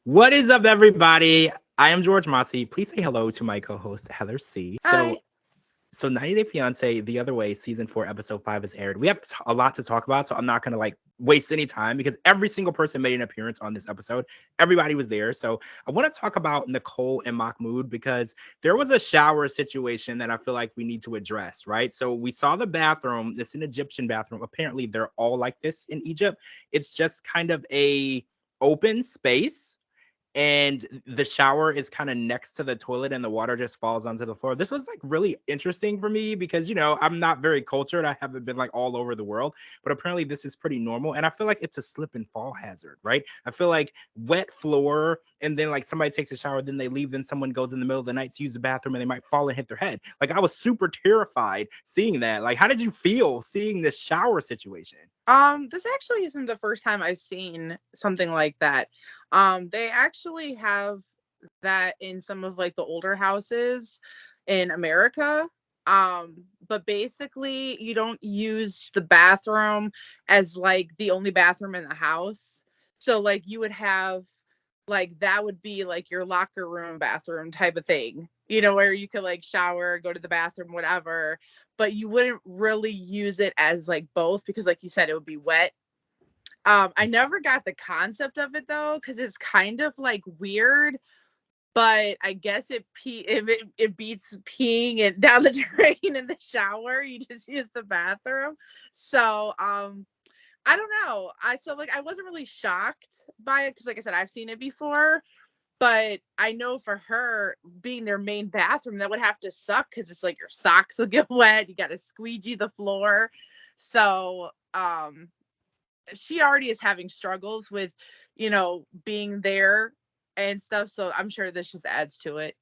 What is up, everybody? I am George Mossey. Please say hello to my co-host Heather C. Hi. So 90 Day Fiance, The Other Way, season 4, episode 5 is aired. We have a lot to talk about, so I'm not gonna waste any time because every single person made an appearance on this episode. Everybody was there. So I want to talk about Nicole and Mahmoud because there was a shower situation that I feel like we need to address, right? So we saw the bathroom. It's an Egyptian bathroom. Apparently, they're all like this in Egypt. It's just kind of a open space and the shower is kind of next to the toilet and the water just falls onto the floor. This was like really interesting for me because I'm not very cultured. I haven't been like all over the world, but apparently this is pretty normal and I feel like it's a slip and fall hazard, right? I feel like wet floor and then like somebody takes a shower, then they leave, then someone goes in the middle of the night to use the bathroom and they might fall and hit their head. Like I was super terrified seeing that. Like how did you feel seeing this shower situation? This actually isn't the first time I've seen something like that. They actually have that in some of like the older houses in America. But basically you don't use the bathroom as like the only bathroom in the house. So like you would have like that would be like your locker room bathroom type of thing, where you could like shower, go to the bathroom, whatever, but you wouldn't really use it as like both because like you said it would be wet. I never got the concept of it though because it's kind of like weird, but I guess it beats peeing it down the drain in the shower. You just use the bathroom. So I don't know. I wasn't really shocked by it because like I said, I've seen it before. But I know for her being their main bathroom, that would have to suck because it's like your socks will get wet. You got to squeegee the floor. So she already is having struggles with, being there and stuff. So I'm sure this just adds to it.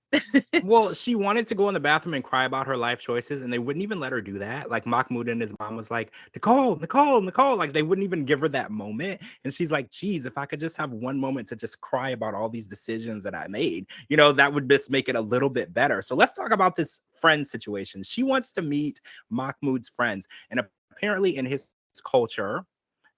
Well, she wanted to go in the bathroom and cry about her life choices, and they wouldn't even let her do that. Like Mahmoud and his mom was like, Nicole, Nicole, Nicole. Like they wouldn't even give her that moment. And she's like, geez, if I could just have one moment to just cry about all these decisions that I made, that would just make it a little bit better. So let's talk about this friend situation. She wants to meet Mahmoud's friends. And apparently in his culture,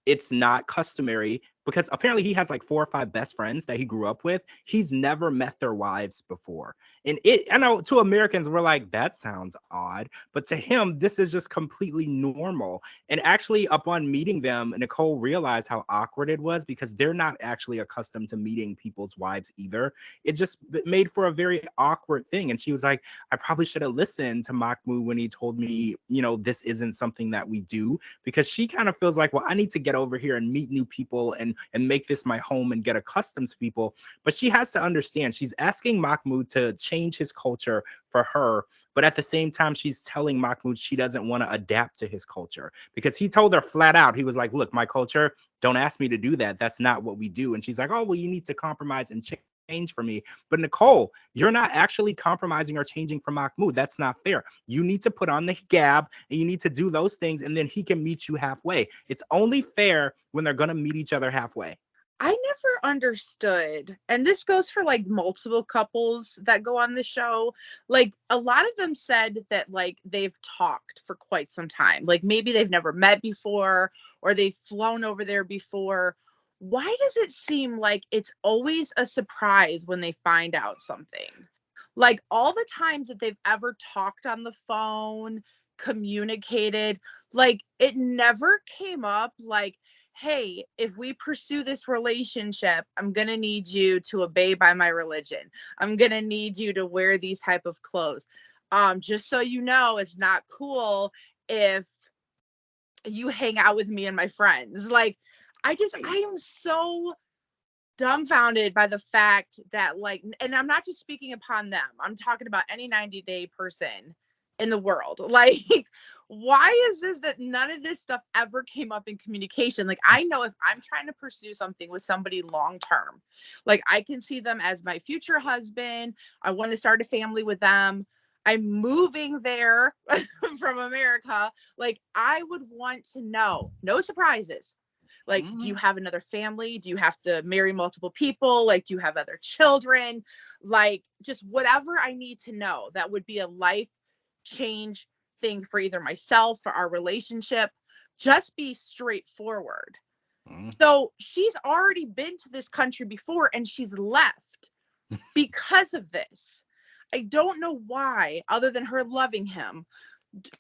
it's not customary because apparently he has like 4 or 5 best friends that he grew up with. He's never met their wives before. And I know to Americans, we're like, that sounds odd. But to him, this is just completely normal. And actually, upon meeting them, Nicole realized how awkward it was because they're not actually accustomed to meeting people's wives either. It just made for a very awkward thing. And she was like, I probably should have listened to Mahmoud when he told me, this isn't something that we do, because she kind of feels like, well, I need to get over here and meet new people and make this my home and get accustomed to people. But she has to understand she's asking Mahmoud to change his culture for her. But at the same time, she's telling Mahmoud she doesn't want to adapt to his culture because he told her flat out, he was like, look, my culture, don't ask me to do that. That's not what we do. And she's like, oh, well, you need to compromise and change for me. But Nicole, you're not actually compromising or changing for Mahmoud. That's not fair. You need to put on the gab and you need to do those things, and then he can meet you halfway. It's only fair when they're going to meet each other halfway. I never understood, and this goes for like multiple couples that go on the show. Like a lot of them said that like they've talked for quite some time. Like maybe they've never met before or they've flown over there before. Why does it seem like it's always a surprise when they find out something? Like all the times that they've ever talked on the phone, communicated, like it never came up like, hey, if we pursue this relationship, I'm going to need you to obey by my religion. I'm going to need you to wear these type of clothes. Just so you know, it's not cool if you hang out with me and my friends. Like, I am so dumbfounded by the fact that, like, and I'm not just speaking upon them, I'm talking about any 90-day person in the world. Like, why is this that none of this stuff ever came up in communication? Like, I know if I'm trying to pursue something with somebody long term, like, I can see them as my future husband. I want to start a family with them. I'm moving there from America. Like, I would want to know, no surprises. Like, do you Mhm. have another family? Do you have to marry multiple people? Like, do you have other children? Like, just whatever I need to know that would be a life change thing for either myself, for our relationship. Just be straightforward. Mm. So she's already been to this country before and she's left because of this. I don't know why, other than her loving him.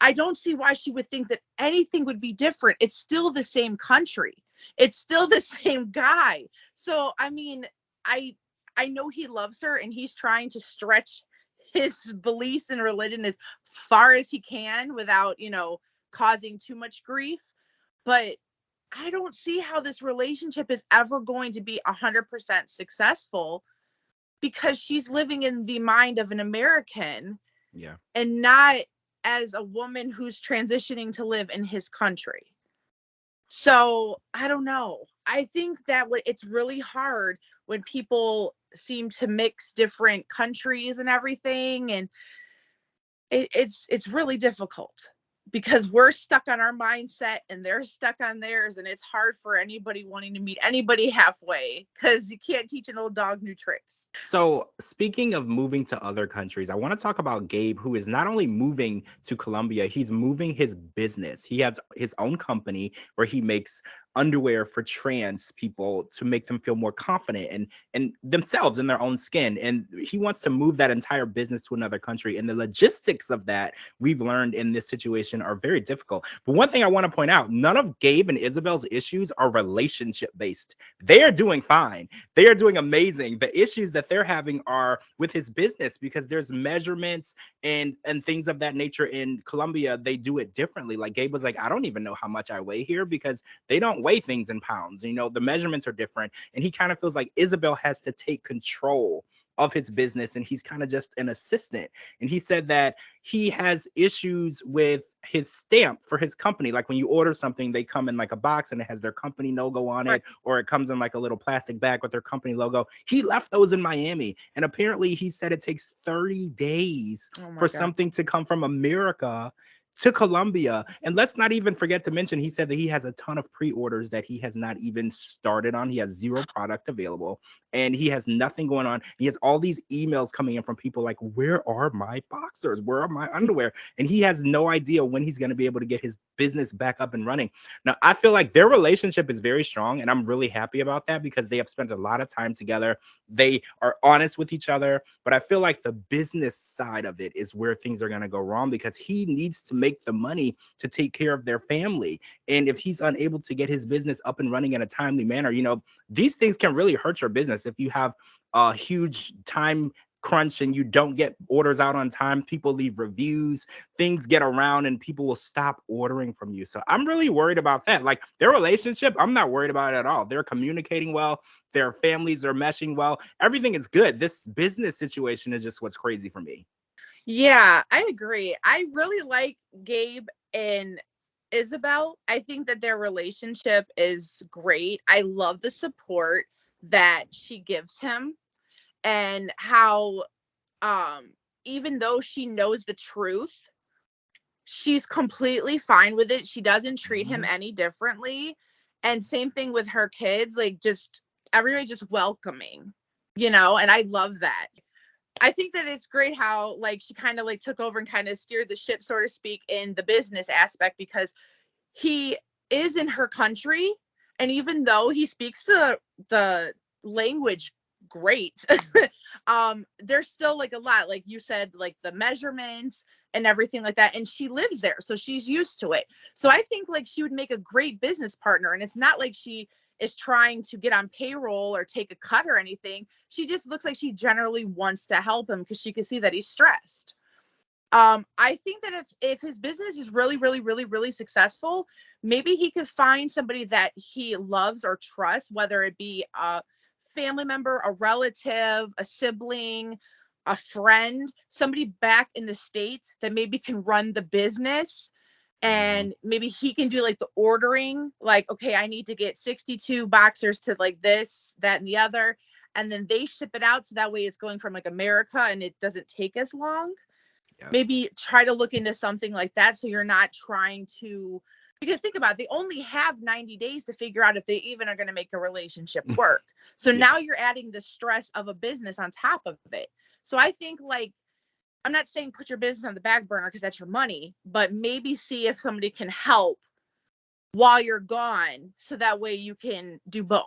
I don't see why she would think that anything would be different. It's still the same country. It's still the same guy. So, I mean, I I know he loves her and he's trying to stretch his beliefs in religion as far as he can without, causing too much grief. But I don't see how this relationship is ever going to be 100% successful because she's living in the mind of an American Yeah. and not as a woman who's transitioning to live in his country. So I don't know. I think that it's really hard when people seem to mix different countries and everything, and it's really difficult because we're stuck on our mindset and they're stuck on theirs, and it's hard for anybody wanting to meet anybody halfway because you can't teach an old dog new tricks. So, speaking of moving to other countries, I want to talk about Gabe, who is not only moving to Colombia, he's moving his business. He has his own company where he makes underwear for trans people to make them feel more confident and themselves in their own skin. And he wants to move that entire business to another country. And the logistics of that, we've learned in this situation, are very difficult. But one thing I want to point out, none of Gabe and Isabel's issues are relationship based. They are doing fine. They are doing amazing. The issues that they're having are with his business because there's measurements and things of that nature. In Colombia, they do it differently. Like Gabe was like, I don't even know how much I weigh here because they don't weigh things in pounds. The measurements are different. And he kind of feels like Isabel has to take control of his business and he's kind of just an assistant. And he said that he has issues with his stamp for his company. Like when you order something, they come in like a box and it has their company logo on Right. it, or it comes in like a little plastic bag with their company logo. He left those in Miami. And apparently he said it takes 30 days Oh my for God. something to come from America to Colombia. And let's not even forget to mention, he said that he has a ton of pre-orders that he has not even started on. He has zero product available and he has nothing going on. He has all these emails coming in from people like, where are my boxers? Where are my underwear? And he has no idea when he's going to be able to get his business back up and running. Now, I feel like their relationship is very strong and I'm really happy about that because they have spent a lot of time together. They are honest with each other, but I feel like the business side of it is where things are going to go wrong because he needs to make the money to take care of their family. And if he's unable to get his business up and running in a timely manner, these things can really hurt your business. If you have a huge time crunch and you don't get orders out on time, people leave reviews, things get around and people will stop ordering from you. So I'm really worried about that. Like their relationship, I'm not worried about it at all. They're communicating well, their families are meshing well, everything is good. This business situation is just what's crazy for me. Yeah, I agree. I really like Gabe and Isabel. I think that their relationship is great. I love the support that she gives him and how um even though she knows the truth, she's completely fine with it. She doesn't treat him Mhm. any differently. And same thing with her kids, like just everybody just welcoming, and I love that. I think that it's great how like she kind of like took over and kind of steered the ship, so to speak, in the business aspect because he is in her country, and even though he speaks the language great, there's still like a lot, like you said, like the measurements and everything like that, and she lives there, so she's used to it. So I think like she would make a great business partner, and it's not like she is trying to get on payroll or take a cut or anything. She just looks like she generally wants to help him because she can see that he's stressed. I think that if his business is really, really, really, really successful, maybe he could find somebody that he loves or trusts, whether it be a family member, a relative, a sibling, a friend, somebody back in the States that maybe can run the business. Mhm. And maybe he can do like the ordering, like, okay, I need to get 62 boxers to like this, that, and the other. And then they ship it out. So that way it's going from like America and it doesn't take as long. Yeah. Maybe try to look into something like that so you're not trying to, because think about it, they only have 90 days to figure out if they even are going to make a relationship work. So Yeah. now you're adding the stress of a business on top of it. So I think like, I'm not saying put your business on the back burner because that's your money, but maybe see if somebody can help while you're gone, so that way you can do both.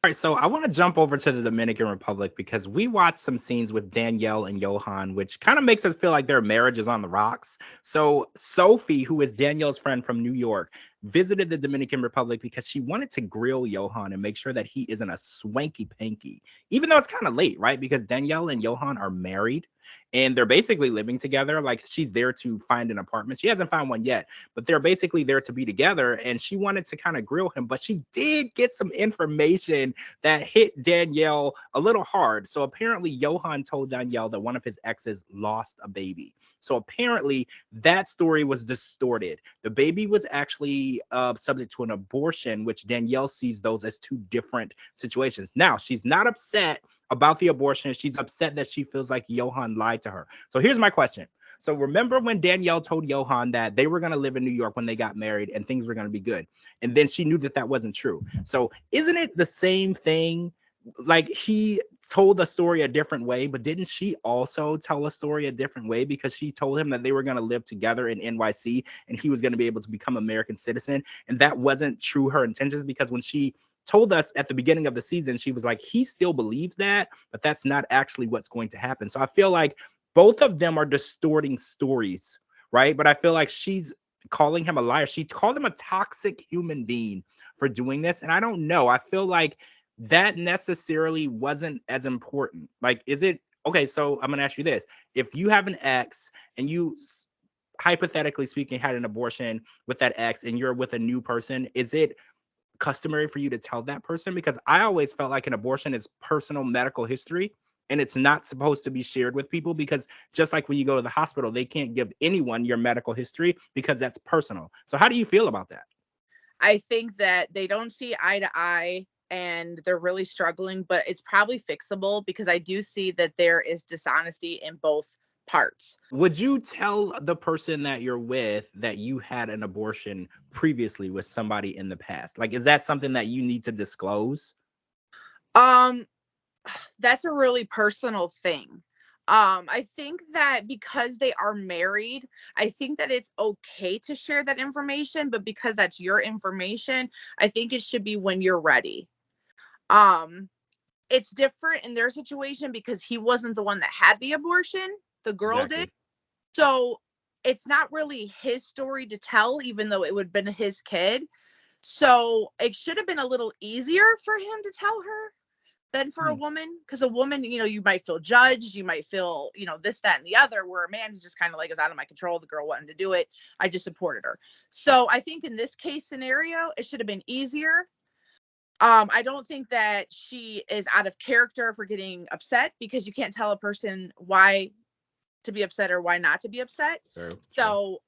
All right, so I want to jump over to the Dominican Republic because we watched some scenes with Danielle and Johan, which kind of makes us feel like their marriage is on the rocks. So Sophie, who is Danielle's friend from New York, visited the Dominican Republic because she wanted to grill Johan and make sure that he isn't a swanky panky, even though it's kind of late, right? Because Danielle and Johan are married and they're basically living together. Like she's there to find an apartment. She hasn't found one yet, but they're basically there to be together. And she wanted to kind of grill him, but she did get some information that hit Danielle a little hard. So apparently Johan told Danielle that one of his exes lost a baby. So apparently that story was distorted. The baby was actually subject to an abortion, which Danielle sees those as two different situations. Now, she's not upset about the abortion. She's upset that she feels like Johan lied to her. So here's my question. So remember when Danielle told Johan that they were going to live in New York when they got married and things were going to be good. And then she knew that that wasn't true. So isn't it the same thing? Like he told the story a different way, but didn't she also tell a story a different way because she told him that they were going to live together in NYC and he was going to be able to become American citizen? And that wasn't true her intentions, because when she told us at the beginning of the season, she was like, he still believes that, but that's not actually what's going to happen. So I feel like both of them are distorting stories, right? But I feel like she's calling him a liar. She called him a toxic human being for doing this. And I don't know. I feel like that necessarily wasn't as important. Like, is it okay? So I'm going to ask you this. If you have an ex and you, hypothetically speaking, had an abortion with that ex and you're with a new person, is it customary for you to tell that person? Because I always felt like an abortion is personal medical history and it's not supposed to be shared with people, because just like when you go to the hospital, they can't give anyone your medical history because that's personal. So how do you feel about that? I think that they don't see eye to eye and they're really struggling, but it's probably fixable because I do see that there is dishonesty in both parts. Would you tell the person that you're with that you had an abortion previously with somebody in the past? Like, is that something that you need to disclose? Um, that's a really personal thing. I think that because they are married, I think that it's okay to share that information, but because that's your information, I think it should be when you're ready. Um, it's different in their situation because he wasn't the one that had the abortion, the girl did. Exactly. So it's not really his story to tell, even though it would have been his kid. So it should have been a little easier for him to tell her than for a woman, because a woman, you might feel judged, you might feel, this, that, and the other, where a man is just kind of like, it's out of my control. The girl wanted to do it. I just supported her. So I think in this case scenario, it should have been easier. I don't think that she is out of character for getting upset, because you can't tell a person why to be upset or why not to be upset. True. So,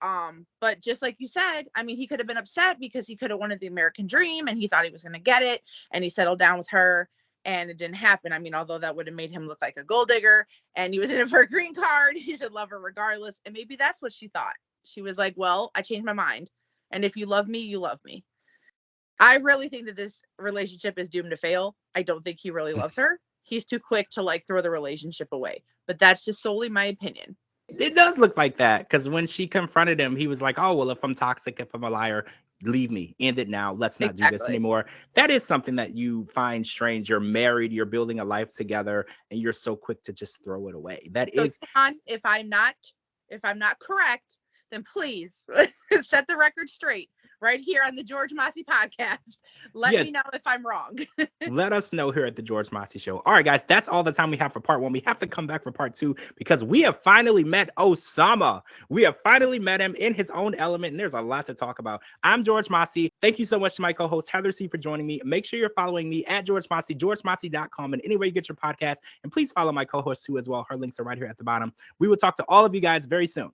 but just like you said, I mean, he could have been upset because he could have wanted the American dream and he thought he was going to get it and he settled down with her and it didn't happen. I mean, although that would have made him look like a gold digger and he was in it for a green card, he should love her regardless. And maybe that's what she thought. She was like, well, I changed my mind. And if you love me, you love me. I really think that this relationship is doomed to fail. I don't think he really loves her. He's too quick to like throw the relationship away. But that's just solely my opinion. It does look like that, because when she confronted him, he was like, oh, well, if I'm toxic, if I'm a liar, leave me. End it now. Let's not do this anymore. That is something that you find strange. You're married, you're building a life together, and you're so quick to just throw it away. That So is. if I'm not correct, then please set the record straight right here on the George Mossey podcast. Let me know if I'm wrong. Let us know here at the George Mossey Show. All right, guys, that's all the time we have for part one. We have to come back for part two because we have finally met Osama. We have finally met him in his own element, and there's a lot to talk about. I'm George Mossey. Thank you so much to my co-host Heather C for joining me. Make sure you're following me at George Mossey, georgemossey.com, and anywhere you get your podcast. And please follow my co-host too as well. Her links are right here at the bottom. We will talk to all of you guys very soon.